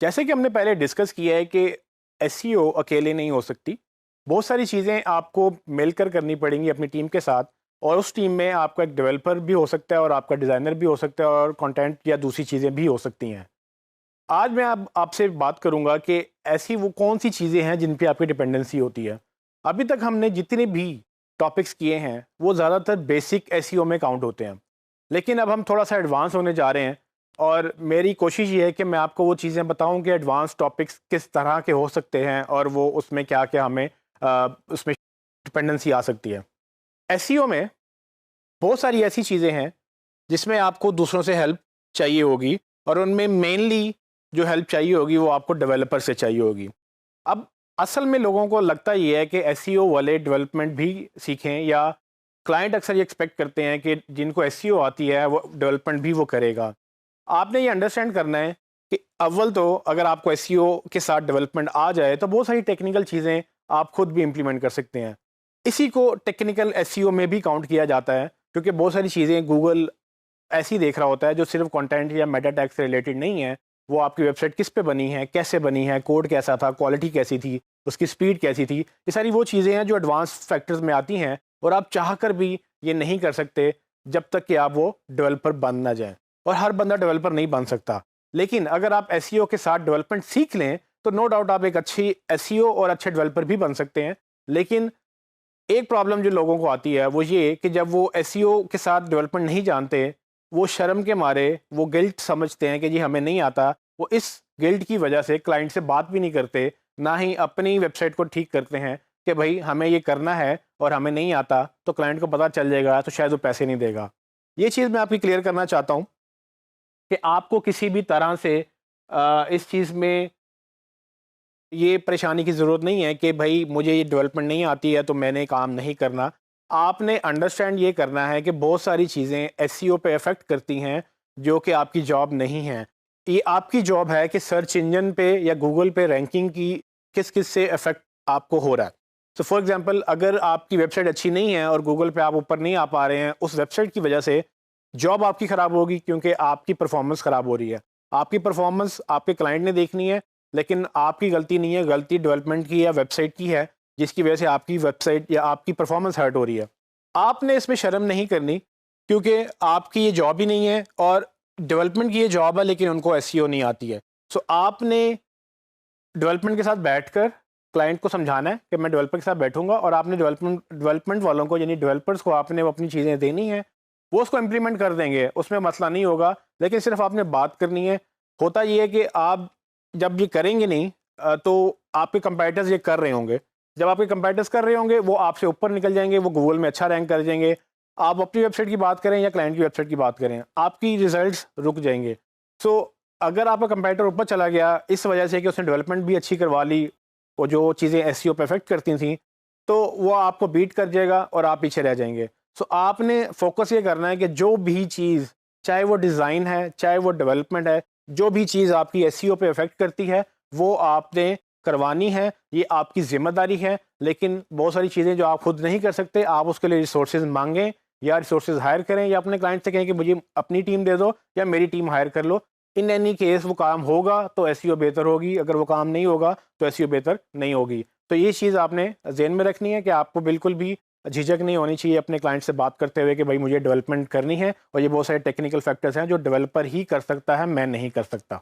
जैसे कि हमने पहले डिस्कस किया है कि एसईओ अकेले नहीं हो सकती। बहुत सारी चीज़ें आपको मिलकर करनी पड़ेंगी अपनी टीम के साथ, और उस टीम में आपका एक डेवलपर भी हो सकता है और आपका डिज़ाइनर भी हो सकता है और कंटेंट या दूसरी चीज़ें भी हो सकती हैं। आज मैं आपसे बात करूंगा कि ऐसी वो कौन सी चीज़ें हैं जिन पे आपकी डिपेंडेंसी होती है। अभी तक हमने जितने भी टॉपिक्स किए हैं वो ज़्यादातर बेसिक एसईओ में काउंट होते हैं, लेकिन अब हम थोड़ा सा एडवांस होने जा रहे हैं। और मेरी कोशिश ये है कि मैं आपको वो चीज़ें बताऊं कि एडवांस टॉपिक्स किस तरह के हो सकते हैं और वो उसमें क्या क्या हमें उसमें डिपेंडेंसी आ सकती है। एसईओ में बहुत सारी ऐसी चीज़ें हैं जिसमें आपको दूसरों से हेल्प चाहिए होगी, और उनमें मेनली जो हेल्प चाहिए होगी वो आपको डेवलपर से चाहिए होगी। अब असल में लोगों को लगता ये है कि एसईओ वाले डेवलपमेंट भी सीखें, या क्लाइंट अक्सर ये एक्सपेक्ट करते हैं कि जिनको एसईओ आती है वो डेवलपमेंट भी वो करेगा। आपने ये अंडरस्टैंड करना है कि अव्वल तो अगर आपको एसईओ के साथ डेवलपमेंट आ जाए तो बहुत सारी टेक्निकल चीज़ें आप खुद भी इम्प्लीमेंट कर सकते हैं। इसी को टेक्निकल एसईओ में भी काउंट किया जाता है, क्योंकि बहुत सारी चीज़ें गूगल ऐसी देख रहा होता है जो सिर्फ कंटेंट या मेटा टैग से रिलेटेड नहीं है। वो आपकी वेबसाइट किस पे बनी है, कैसे बनी है, कोड कैसा था, क्वालिटी कैसी थी, उसकी स्पीड कैसी थी, ये सारी वो चीज़ें हैं जो एडवांस फैक्टर्स में आती हैं, और आप चाह कर भी ये नहीं कर सकते जब तक कि आप वो डेवलपर बन ना जाएं। और हर बंदा डेवलपर नहीं बन सकता, लेकिन अगर आप एसईओ के साथ डेवलपमेंट सीख लें तो नो डाउट आप एक अच्छी एसईओ और अच्छे डेवलपर भी बन सकते हैं। लेकिन एक प्रॉब्लम जो लोगों को आती है वो ये कि जब वो एसईओ के साथ डेवलपमेंट नहीं जानते, वो शर्म के मारे वो गिल्ट समझते हैं कि जी हमें नहीं आता। वो इस गिल्ट की वजह से क्लाइंट से बात भी नहीं करते, ना ही अपनी वेबसाइट को ठीक करते हैं कि भाई हमें ये करना है और हमें नहीं आता, तो क्लाइंट को पता चल जाएगा तो शायद वो पैसे नहीं देगा। ये चीज़ मैं आपकी क्लियर करना चाहता हूँ कि आपको किसी भी तरह से इस चीज़ में ये परेशानी की ज़रूरत नहीं है कि भाई मुझे ये डेवलपमेंट नहीं आती है तो मैंने काम नहीं करना। आपने अंडरस्टैंड ये करना है कि बहुत सारी चीज़ें एसईओ पे अफेक्ट करती हैं जो कि आपकी जॉब नहीं है। ये आपकी जॉब है कि सर्च इंजन पे या गूगल पे रैंकिंग की किस किस से अफेक्ट आपको हो रहा है। तो फॉर एग्जांपल अगर आपकी वेबसाइट अच्छी नहीं है और गूगल पे आप ऊपर नहीं आ पा रहे हैं, उस वेबसाइट की वजह से जॉब आपकी ख़राब होगी, क्योंकि आपकी परफॉर्मेंस ख़राब हो रही है। आपकी परफॉर्मेंस आपके क्लाइंट ने देखनी है, लेकिन आपकी गलती नहीं है, गलती डेवलपमेंट की या वेबसाइट की है, जिसकी वजह से आपकी वेबसाइट या आपकी परफॉर्मेंस हर्ट हो रही है। आपने इसमें शर्म नहीं करनी, क्योंकि आपकी ये जॉब ही नहीं है, और डेवलपमेंट की ये जॉब है लेकिन उनको एसईओ नहीं आती है। सो आपने डेवलपमेंट के साथ बैठकर क्लाइंट को समझाना है कि मैं डेवलपर के साथ बैठूंगा, और आपने डेवलपमेंट वालों को यानी डेवलपर्स को आपने वो अपनी चीज़ें देनी है, वो उसको इम्प्लीमेंट कर देंगे, उसमें मसला नहीं होगा। लेकिन सिर्फ आपने बात करनी है। होता ये है कि आप जब ये करेंगे नहीं तो आपके कंपेटिटर्स ये कर रहे होंगे। जब आपके कंपेटिटर्स कर रहे होंगे वो आपसे ऊपर निकल जाएंगे, वो गूगल में अच्छा रैंक कर जाएंगे। आप अपनी वेबसाइट की बात करें या क्लाइंट की वेबसाइट की बात करें, आपकी रिजल्ट्स रुक जाएंगे। सो अगर आपका कंपेटिटर ऊपर चला गया इस वजह से कि उसने डेवलपमेंट भी अच्छी करवा ली और जो चीज़ें एसईओ पे अफेक्ट करती थी, तो वो आपको बीट कर जाएगा और आप पीछे रह जाएंगे। सो आपने फोकस ये करना है कि जो भी चीज़, चाहे वो डिज़ाइन है चाहे वो डेवलपमेंट है, जो भी चीज़ आपकी एसईओ पे अफेक्ट करती है वो आपने करवानी है, ये आपकी जिम्मेदारी है। लेकिन बहुत सारी चीज़ें जो आप खुद नहीं कर सकते, आप उसके लिए रिसोर्सेज मांगें या रिसोर्सेज हायर करें, या अपने क्लाइंट से कहें कि मुझे अपनी टीम दे दो या मेरी टीम हायर कर लो। इन एनी केस वो काम होगा तो एसईओ बेहतर होगी, अगर वो काम नहीं होगा तो एसईओ बेहतर नहीं होगी। तो ये चीज़ आपने ज़हन में रखनी है कि आपको बिल्कुल भी झिझक नहीं होनी चाहिए अपने क्लाइंट से बात करते हुए कि भाई मुझे डेवलपमेंट करनी है, और ये बहुत सारे टेक्निकल फैक्टर्स हैं जो डेवलपर ही कर सकता है, मैं नहीं कर सकता।